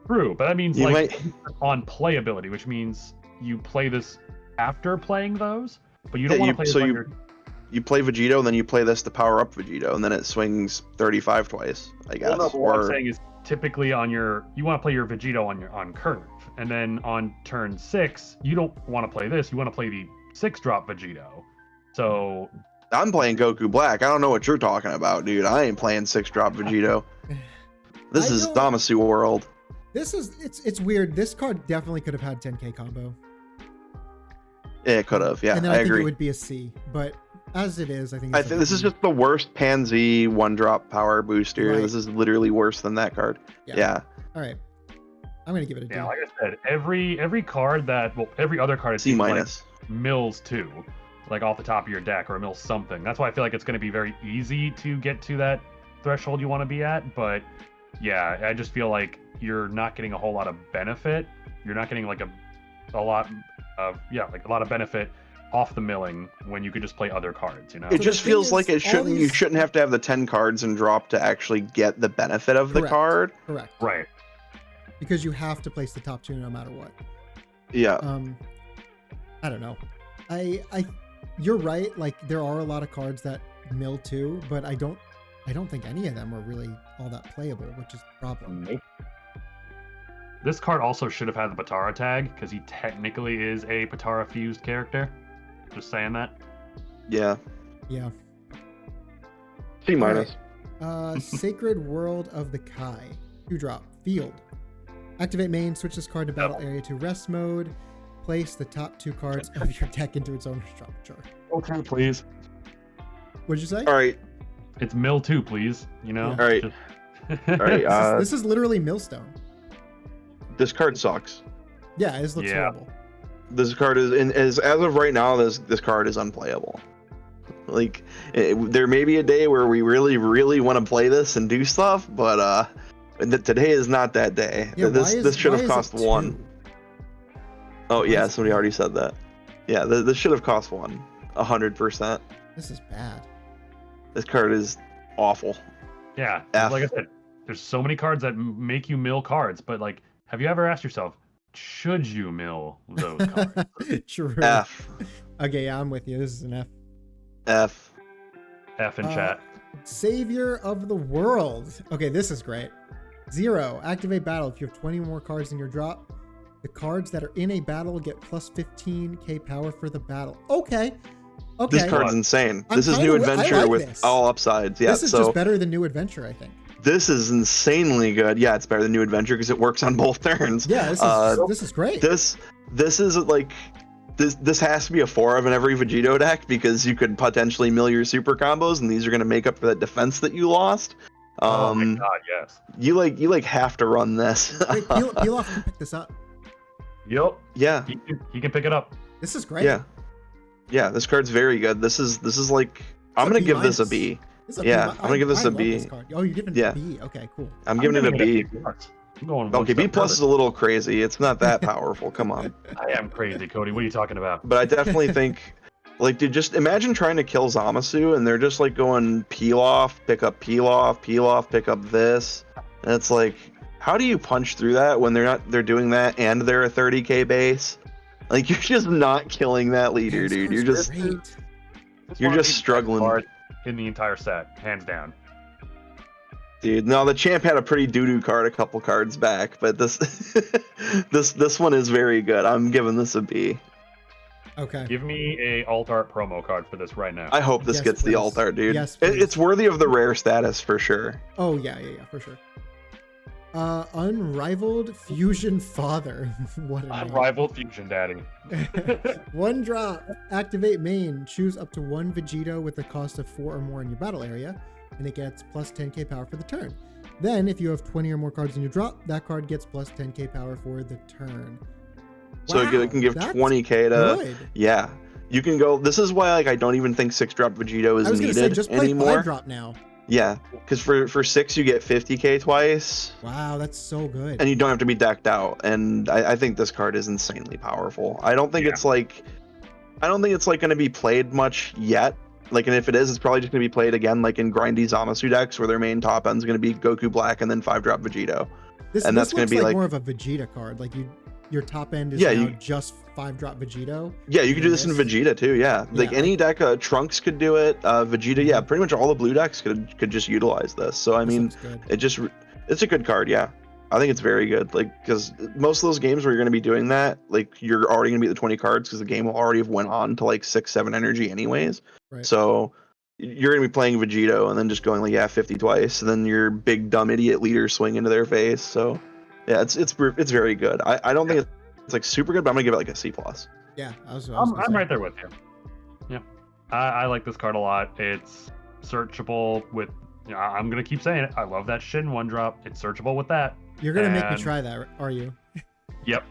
True, but that means You like on playability, which means you play this after playing those, but you don't Yeah, want to play this on your You play Vegito, and then you play this to power up Vegito, and then it swings 35 twice, I guess. Well, no, but what I'm or saying is typically you want to play your Vegito on curve, and then on turn 6 you don't want to play this. You want to play the 6-drop Vegito. So I'm playing Goku Black. I don't know what you're talking about, dude. I ain't playing 6-drop Vegito. This I is don't- Zamasu world. This is it's weird. This card definitely could have had 10k combo. It could have, yeah. And then I think agree. it would be a C. But as it is, I think. I It's think like this a is B. just the worst Pansy one-drop power booster. Right. This is literally worse than that card. Yeah. All right. I'm gonna give it a D. Yeah, like I said, every card every other card it C seems minus. like mills too, like off the top of your deck or mills something. That's why I feel like it's going to be very easy to get to that threshold you want to be at. But yeah, I just feel like you're not getting a whole lot of benefit. You're not getting like a lot of benefit off the milling when you could just play other cards. You know, It So just the thing feels is, like it all shouldn't. You these- shouldn't have to have the 10 cards and drop to actually get the benefit of the Correct. card. Correct. right? Because you have to place the top 2 no matter what. Yeah. I don't know. You're right. Like there are a lot of cards that mill too, but I don't think any of them are really all that playable, which is the problem. Nope. This card also should have had the Patara tag because he technically is a Patara fused character. Just saying that. Yeah. Yeah. C minus. Sacred World of the Kai. 2-drop. Field. Activate main, switch this card to battle area to rest mode. Place the top 2 cards of your deck into its owner structure. Okay, please. What'd you say? All right. It's mill too, please. You know. All right. All right. This is literally Millstone. This card sucks. Yeah, this looks Yeah. horrible. This card is as of right now. This card is unplayable. Like there may be a day where we really want to play this and do stuff, but today is not that day. Yeah, This should why have is it cost 1. 2? Oh Why yeah, is it somebody 2? already said that. Yeah, this should have cost 1. 100%. This is bad. This card is awful. Yeah, F. like I said, there's so many cards that make you mill cards, but like, have you ever asked yourself, should you mill those cards? True. F. Okay, yeah, I'm with you. This is an F. F. F in chat. Savior of the World. Okay, this is great. 0. Activate battle. If you have 20 more cards in your drop, the cards that are in a battle get plus 15k power for the battle. Okay. This Okay. card's insane. I'm This is kinda new wi- I adventure like with this. all upsides. Yeah, This is so just better than New Adventure, I think. this is insanely good. Yeah, it's better than new adventure because it works on both turns. Yeah, this is great. This is like this has to be a 4 of in every Vegito deck because you could potentially mill your super combos and these are going to make up for that defense that you lost. Oh my god, yes. You have to run this. Wait, Peel off can pick this up. Yep. Yeah. He can pick it up. This is great. Yeah, this card's very good. This is like I'm gonna give this a B. This is Yeah, B-. I'm gonna give this I a love B. this card. Oh, you're giving it Yeah. a B. Okay, cool. I'm giving it a B. I'm going Okay, B plus is a little crazy. It's not that powerful. Come on. I am crazy, Cody. What are you talking about? But I definitely think, like, dude, just imagine trying to kill Zamasu and they're just like going peel off, pick up, peel off, pick up this. And it's like, how do you punch through that when they're doing that and they're a 30k base? Like, you're just not killing that leader, Man, dude. this You're card's just great. This You're one just is the best struggling. card in the entire set, hands down. Dude, no, the champ had a pretty doo-doo card a couple cards back, but this this one is very good. I'm giving this a B. Okay. Give me a alt art promo card for this right now. I hope this Yes, gets please. the alt art, dude. Yes, It's please. worthy of the rare status for sure. Oh yeah, for sure. Unrivaled Fusion Father. What a name. Unrivaled Fusion Daddy. 1 drop. Activate main. Choose up to 1 Vegito with a cost of 4 or more in your battle area, and it gets plus 10k power for the turn. Then, if you have 20 or more cards in your drop, that card gets plus 10k power for the turn. So Wow, it can give that's 20k to good. yeah. You can go. This is why I don't even think 6-drop Vegito is I was gonna say needed just play anymore. 5-drop now. Yeah, because for 6 you get 50k twice, Wow, that's so good. and you don't have to be decked out. And I think this card is insanely powerful. I don't think it's like going to be played much yet. Like, and if it is, it's probably just going to be played again, like in grindy Zamasu decks, where their main top end is going to be Goku Black and then 5-drop Vegito. This that's gonna looks be like like- more of a Vegeta card. Like your top end is Yeah, now you- just 5-drop Vegito. Yeah, you could do this in Vegeta too. Yeah, like Yeah. any deck, Trunks could do it. Vegeta, yeah, pretty much all the blue decks could just utilize this. So I This mean, looks good. it's a good card. Yeah, I think it's very good. Like, because most of those games where you're going to be doing that, like, you're already going to be at the 20 cards because the game will already have went on to like 6-7 energy anyways. Right. So you're going to be playing Vegito and then just going like, yeah, 50 twice, and then your big dumb idiot leader swing into their face. So yeah, it's very good. I don't think it's like super good, but I'm gonna give it like a C+. Yeah, I'm right there with you. Yeah, I like this card a lot. It's searchable with. I'm gonna keep saying it. I love that Shin 1-drop. It's searchable with that. You're gonna make me try that, are you? Yep.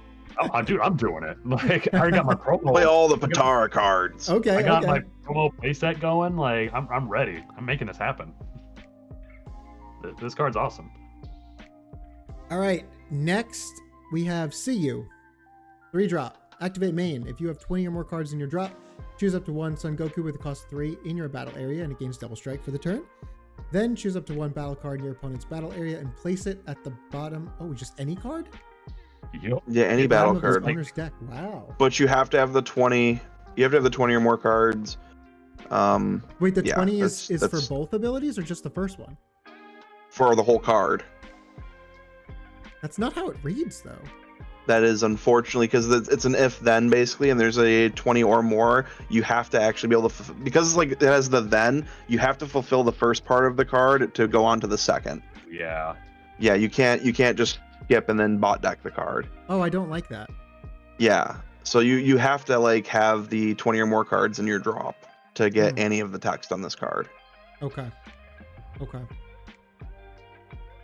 Dude, I'm doing it. Like, I already got my promo. Play all the Patara cards. Okay, I got my promo playset going. Like, I'm ready. I'm making this happen. This card's awesome. All right, next we have See You. 3-drop. Activate main. If you have 20 or more cards in your drop, choose up to one Son Goku with a cost 3 in your battle area and it gains double strike for the turn. Then choose up to one battle card in your opponent's battle area and place it at the bottom. Oh, just any card? Yep. Yeah, any battle card. Owner's deck. Wow. But you have to have the 20. You have to have the 20 or more cards. Wait, the yeah, 20 is for that's both abilities or just the first one? for the whole card. That's not how it reads, though. That is unfortunately because it's an if-then basically, and there's a 20 or more. You have to actually be able to because it's like it has the then. You have to fulfill the first part of the card to go on to the second. Yeah. Yeah, you can't just skip and then bot deck the card. Oh, I don't like that. Yeah, so you have to like have the 20 or more cards in your drop to get any of the text on this card. Okay.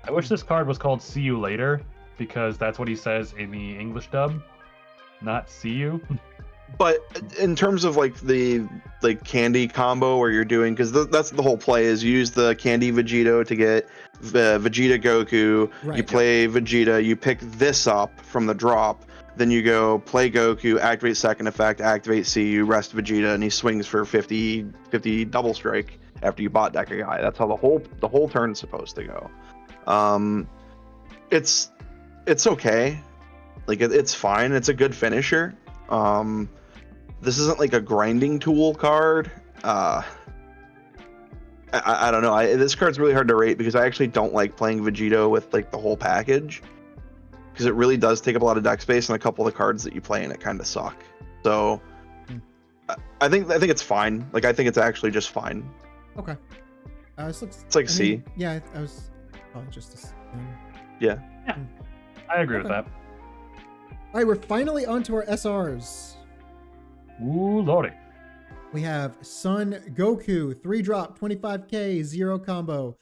I wish this card was called See You Later, because that's what he says in the English dub, not see you. But in terms of like the candy combo where you're doing, because that's the whole play, is you use the candy Vegito to get Vegeta Goku. Right. You play Vegeta, you pick this up from the drop, then you go play Goku, activate second effect, activate CU, rest Vegeta, and he swings for 50 double strike after you bot deck a guy. That's how the whole turn's supposed to go. It's okay, like it's fine. It's a good finisher. This isn't like a grinding tool card. I don't know. This card's really hard to rate because I actually don't like playing Vegito with like the whole package, because it really does take up a lot of deck space, and a couple of the cards that you play in it kind of suck. So I think it's fine. Like I think it's actually just fine. Okay. This looks. It's like C. Yeah, I was probably just a. Yeah. I agree with that. All right, we're finally onto our SRs. Ooh, lordy. We have Son Goku, 3-drop, 25k, 0 combo.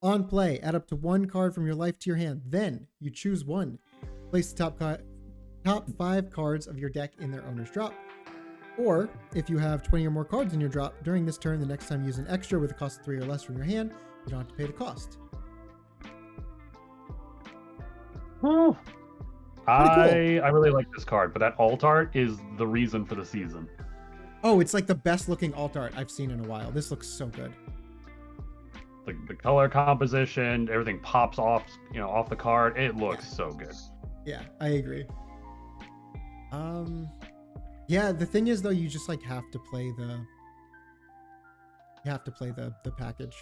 On play, add up to one card from your life to your hand. Then you choose one. Place the top 5 cards of your deck in their owner's drop. Or if you have 20 or more cards in your drop, during this turn, the next time you use an extra with a cost of 3 or less from your hand, you don't have to pay the cost. Oh. Pretty I really like this card, but that alt art is the reason for the season. Oh, it's like the best looking alt art I've seen in a while. This looks so good. The color composition, everything pops off, off the card. It looks so good. Yeah, I agree. Yeah, the thing is though, you just like have to play the package.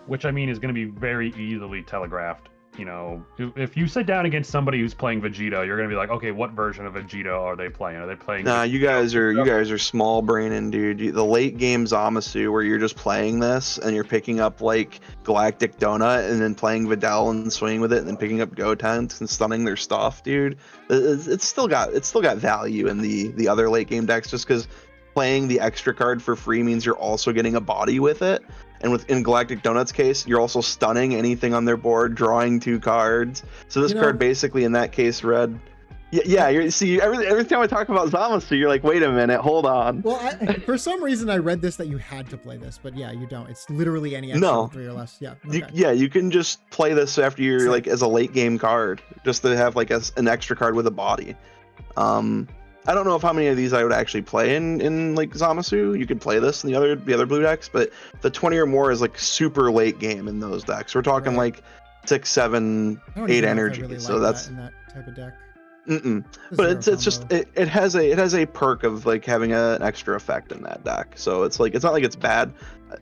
Which I mean is going to be very easily telegraphed. If you sit down against somebody who's playing Vegeta, you're going to be like, okay, what version of Vegeta are they playing? Are they playing? Nah, you guys are small braining, dude. The late game Zamasu, where you're just playing this and you're picking up like Galactic Donut and then playing Videl and swinging with it and then picking up Gotenks and stunning their stuff, dude. It's still got value in the other late game decks, just because playing the extra card for free means you're also getting a body with it. And in Galactic Donut's case, you're also stunning anything on their board, drawing 2 cards. So this card basically, in that case, read. Yeah. Every time I talk about Zamasu, you're like, wait a minute, hold on. Well, for some reason, I read this that you had to play this, but yeah, you don't. It's literally any extra 3 or less. Yeah. Okay. You can just play this after you're like as a late game card, just to have like an extra card with a body. I don't know how many of these I would actually play in like Zamasu. You could play this in the other blue decks, but the 20 or more is like super late game in those decks. We're talking like 6, 7, 8 energy. Really so like that's that in that type of deck. But it's just it has a perk of like having an extra effect in that deck. So it's like it's not like it's bad.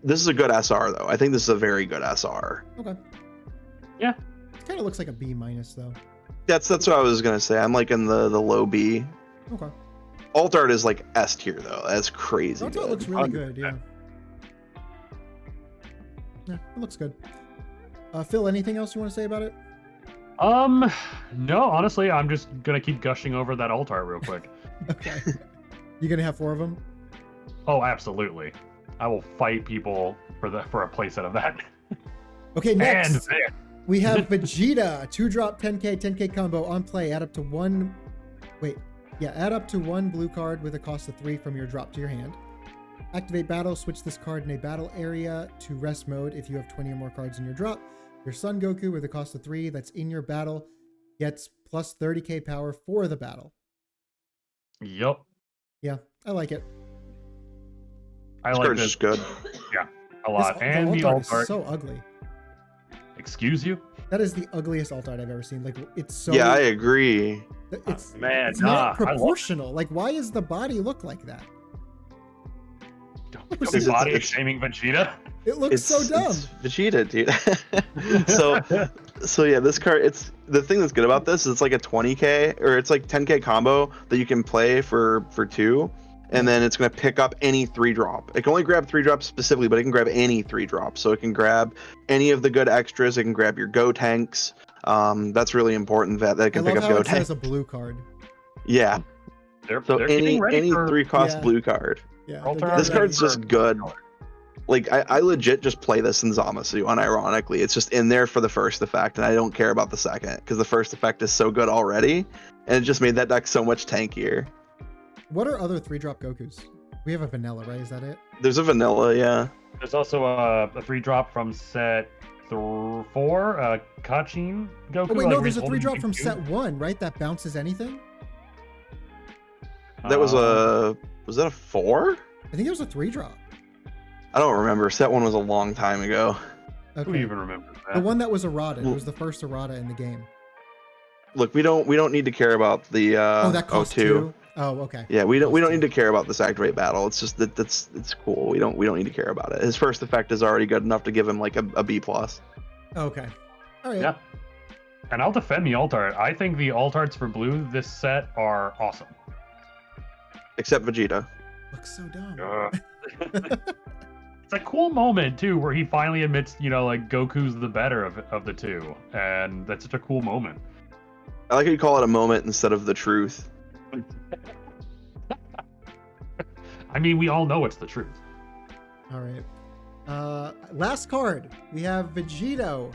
This is a good SR though. I think this is a very good SR. Okay. Yeah. It kind of looks like a B- though. That's what I was gonna say. I'm like in the low B. Okay. Alt art is like S tier though. That's crazy. Alt art looks really good. Yeah. Yeah, it looks good. Phil, anything else you want to say about it? No, honestly, I'm just gonna keep gushing over that alt art real quick. Okay. You gonna have 4 of them? Oh, absolutely. I will fight people for a playset of that. Okay, next. And there. We have Vegeta, 2-drop 10k combo on play. Add up to one blue card with a cost of 3 from your drop to your hand. Activate battle, switch this card in a battle area to rest mode if you have 20 or more cards in your drop. Your Son Goku with a cost of 3 that's in your battle gets plus 30k power for the battle. Yup. Yeah, I like it. I This like card's this. just good. Yeah, a lot. And the alt art alt art. is so ugly. Excuse you? That is the ugliest alt art I've ever seen. Like, it's so... Yeah, I agree. It's, Man, it's nah, not proportional. Like, why is the body look like that? Don't It's- be body it's- shaming Vegeta. It looks so dumb. It's Vegeta, dude. so yeah, this card. It's the thing that's good about this is it's like a 20k or it's like 10k combo that you can play for 2, and then it's gonna pick up any 3-drop. It can only grab 3-drops specifically, but it can grab any 3-drop. So it can grab any of the good extras. It can grab your Gotenks. That's really important that it can I pick love up how it Gotenks. says a blue card. Yeah. They're So any getting ready for 3-cost Yeah. blue card. Yeah, Alt they're art. This getting card's ready. just good. Like I legit just play this in Zamasu unironically. It's just in there for the first effect, and I don't care about the second because the first effect is so good already, and it just made that deck so much tankier. What are other 3-drop Gokus? We have a vanilla, right? Is that it? There's a vanilla, yeah. There's also a 3-drop from set 4, Kachin Goku. Oh wait, like, no, where there's he's a holding 3-drop from Goku. set 1, right? That bounces anything? That was was that a 4? I think it was a 3-drop. I don't remember. Set 1 was a long time ago. Who Okay. even remembers that? The one that was errata. It was the first errata in the game. Look, we don't need to care about the Oh, that cost 02. 2? Oh, okay. Yeah, we don't Cost need 2. to care about this activate battle. It's just that it's cool. We don't need to care about it. His first effect is already good enough to give him like a B+. Okay. All right. Yeah. And I'll defend the alt art. I think the alt arts for blue this set are awesome. Except Vegeta. Looks so dumb. It's a cool moment too, where he finally admits, like Goku's the better of the two, and that's such a cool moment. I like how you call it a moment instead of the truth. I mean, we all know it's the truth. All right. Last card. We have Vegito.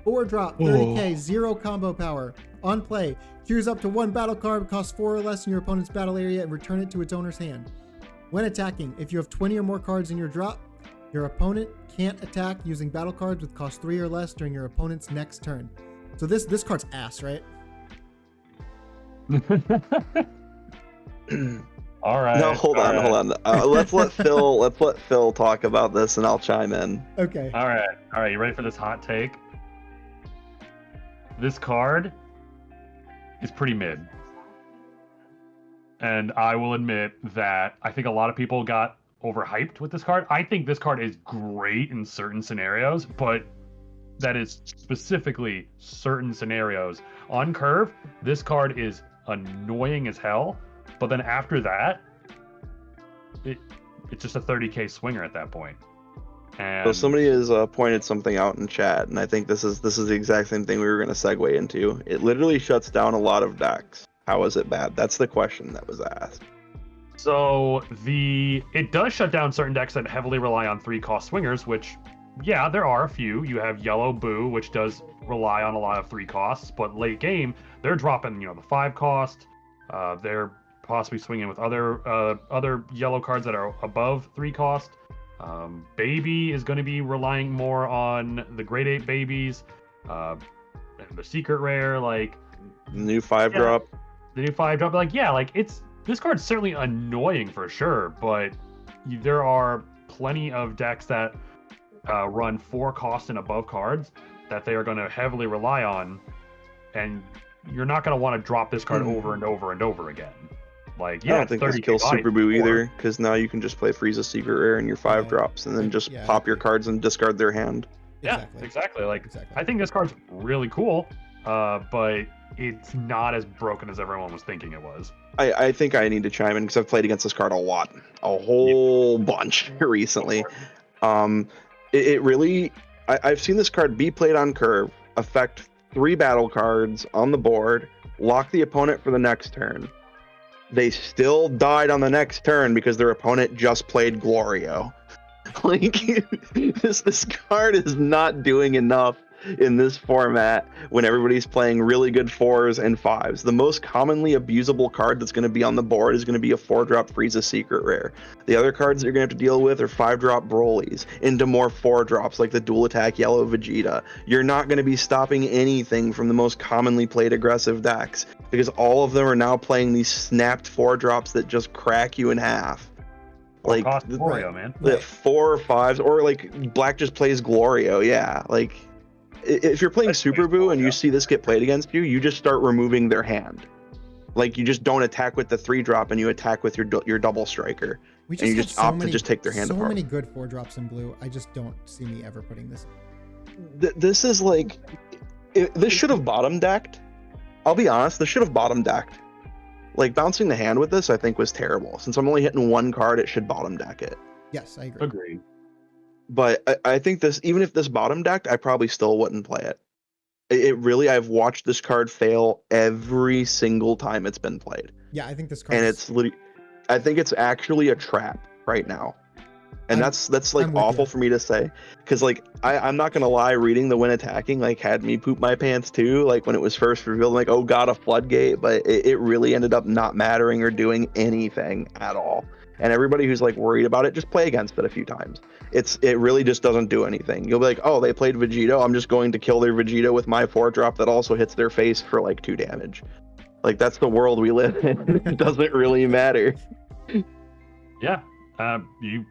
4-drop, 30k, 0 combo power. On play, choose up to 1 battle card, costs 4 or less in your opponent's battle area, and return it to its owner's hand. When attacking, if you have 20 or more cards in your drop, your opponent can't attack using battle cards with cost 3 or less during your opponent's next turn. So this card's ass, right? All right. No, hold on. Let's let Phil talk about this, and I'll chime in. Okay. All right. You ready for this hot take? This card is pretty mid. And I will admit that I think a lot of people got overhyped with this card. I think this card is great in certain scenarios, but that is specifically certain scenarios. On curve, this card is annoying as hell, but then after that, it's just a 30k swinger at that point. And So somebody has pointed something out in chat, and I think this is the exact same thing we were going to segue into. It literally shuts down a lot of decks. How is it bad? That's the question that was asked. So it does shut down certain decks that heavily rely on 3-cost swingers, which, yeah, there are a few. You have Yellow Buu, which does rely on a lot of 3 costs, but late game, they're dropping, the 5 cost. They're possibly swinging with other yellow cards that are above 3 cost. Baby is going to be relying more on the grade 8 babies, and the secret rare, like New 5-drop. the new 5-drop. Like, yeah, like this card's certainly annoying for sure, but there are plenty of decks that run 4 cost and above cards that they are going to heavily rely on, and you're not going to want to drop this card over and over and over again. Like, yeah, I don't think this kills Super Buu either, because now you can just play Frieza Secret Rare in your 5-drops and then just pop your cards and discard their hand. Yeah, exactly. Like, I think this card's really cool, but it's not as broken as everyone was thinking it was. I think I need to chime in because I've played against this card a whole bunch recently. It really, I've seen this card be played on curve, affect 3 battle cards on the board, lock the opponent for the next turn, they still died on the next turn because their opponent just played Glorio. Like, this card is not doing enough in this format when everybody's playing really good 4s and 5s. The most commonly abusable card that's going to be on the board is going to be a 4-drop Frieza Secret Rare. The other cards you're going to have to deal with are 5-drop Brolys into more 4-drops like the Dual Attack Yellow Vegeta. You're not going to be stopping anything from the most commonly played aggressive decks because all of them are now playing these snapped 4-drops that just crack you in half. Like Glorio, man. The 4 or 5s, or like Black just plays Glorio. Yeah, like if you're playing Super Buu and you see this get played against you, you just start removing their hand. Like you just don't attack with the 3-drop and you attack with your double striker. We just and you have just so opt many, to just take their hand so apart. many good 4-drops in blue. I just don't see me ever putting this. This is like, this should have bottom decked. I'll be honest, this should have bottom decked. Like bouncing the hand with this, I think was terrible. Since I'm only hitting one card, it should bottom deck it. Yes, I agree. Agreed. But I think this, even if this bottom decked, I probably still wouldn't play it. It really, I've watched this card fail every single time it's been played. Yeah, I think this card. And it's literally, I think it's actually a trap right now. And that's like awful for me to say, because like I'm not gonna lie, reading the when attacking like had me poop my pants too. Like when it was first revealed, I'm like, oh god, a floodgate, but it really ended up not mattering or doing anything at all. And everybody who's like worried about it, just play against it a few times. It really just doesn't do anything. You'll be like, oh, they played Vegito, I'm just going to kill their Vegito with my 4-drop that also hits their face for like 2 damage. Like that's the world we live in. It doesn't really matter. Yeah, you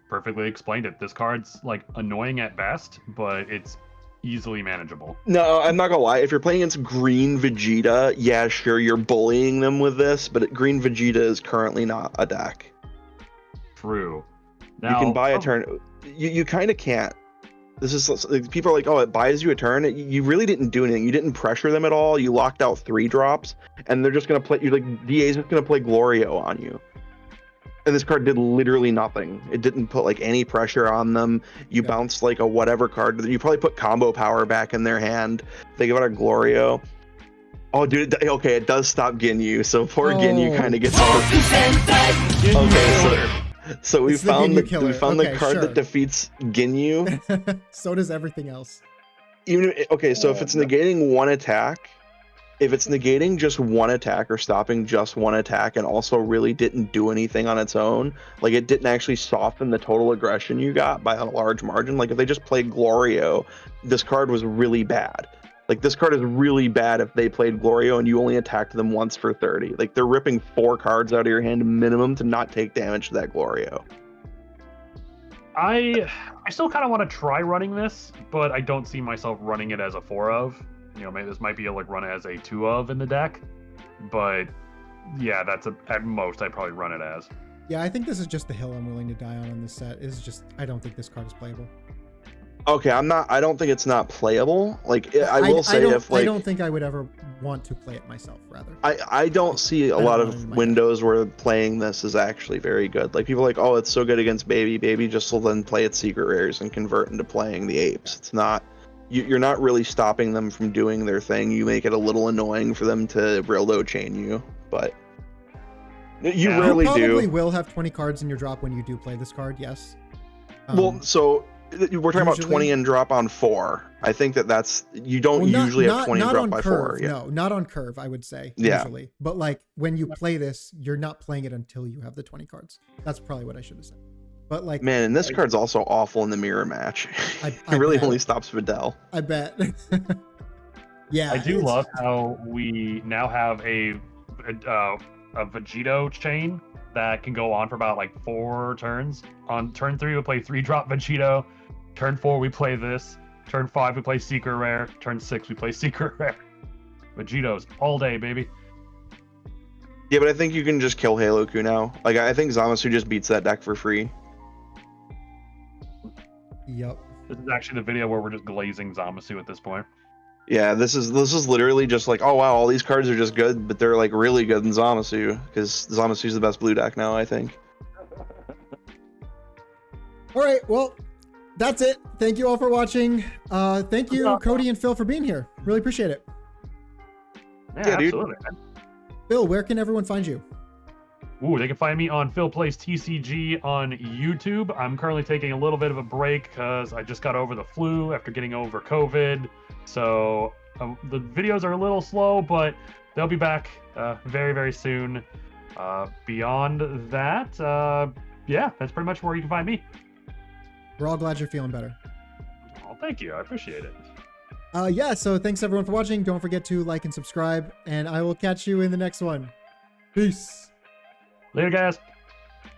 perfectly explained it. This card's like annoying at best, but it's easily manageable. No, I'm not gonna lie. If you're playing against Green Vegeta, yeah, sure, you're bullying them with this, but Green Vegeta is currently not a deck. True. Now, you can buy a turn. You kind of can't. This is like, people are like, oh, it buys you a turn. You really didn't do anything. You didn't pressure them at all. You locked out 3-drops, and they're just gonna play. You're like, DA's just gonna play Glorio on you. And this card did literally nothing. It didn't put like any pressure on them. You bounced like a whatever card. You probably put combo power back in their hand. Think about a Glorio. Oh, dude. Okay, it does stop Ginyu. So poor Ginyu kind of gets. Okay, so we found the card that defeats Ginyu. So does everything else. Even so if it's negating one attack. If it's negating just one attack or stopping just one attack and also really didn't do anything on its own, like it didn't actually soften the total aggression you got by a large margin. Like if they just played Glorio, this card was really bad. Like this card is really bad if they played Glorio and you only attacked them once for 30. Like they're ripping 4 cards out of your hand minimum to not take damage to that Glorio. I still kind of want to try running this, but I don't see myself running it as a 4 of. You know, maybe this might be like run it as a 2 of in the deck, but yeah, that's at most I'd probably run it as. Yeah, I think this is just the hill I'm willing to die on this set. Is just I don't think this card is playable. Okay, I don't think it's not playable. Like I will say I don't think I would ever want to play it myself. Rather, I don't see a lot of windows where playing this is actually very good. Like people are like, oh, it's so good against Baby. Baby just will then play its secret rares and convert into playing the apes. It's not. You're not really stopping them from doing their thing. You make it a little annoying for them to railroad chain you, but you rarely do. You probably will have 20 cards in your drop when you do play this card, yes. Well, so we're talking about 20 and drop on 4. I think that's you don't usually have 20 and drop by curve, 4. Yeah. No, not on curve, I would say, yeah. Usually. But like when you play this, you're not playing it until you have the 20 cards. That's probably what I should have said. But like, man, and this card's also awful in the mirror match. It really only stops Videl. I bet. Yeah, I do love how we now have a Vegito chain that can go on for about like 4 turns. On turn 3, we play 3-drop Vegito. Turn 4, we play this. Turn 5, we play Secret Rare. Turn 6, we play Secret Rare. Vegitos all day, baby. Yeah, but I think you can just kill Haloku now. Like I think Zamasu just beats that deck for free. Yep. This is actually the video where we're just glazing Zamasu at this point. Yeah, this is literally just like, oh wow, all these cards are just good, but they're like really good in Zamasu because Zamasu's the best blue deck now, I think. All right, well, that's it. Thank you all for watching. Thank you, Cody and Phil, for being here. Really appreciate it. Yeah, absolutely. Phil, where can everyone find you? They can find me on Phil Plays TCG on YouTube. I'm currently taking a little bit of a break because I just got over the flu after getting over COVID. So the videos are a little slow, but they'll be back very, very soon. Beyond that, yeah, that's pretty much where you can find me. We're all glad you're feeling better. Oh, thank you. I appreciate it. Yeah, so thanks everyone for watching. Don't forget to like and subscribe, and I will catch you in the next one. Peace. Later, guys.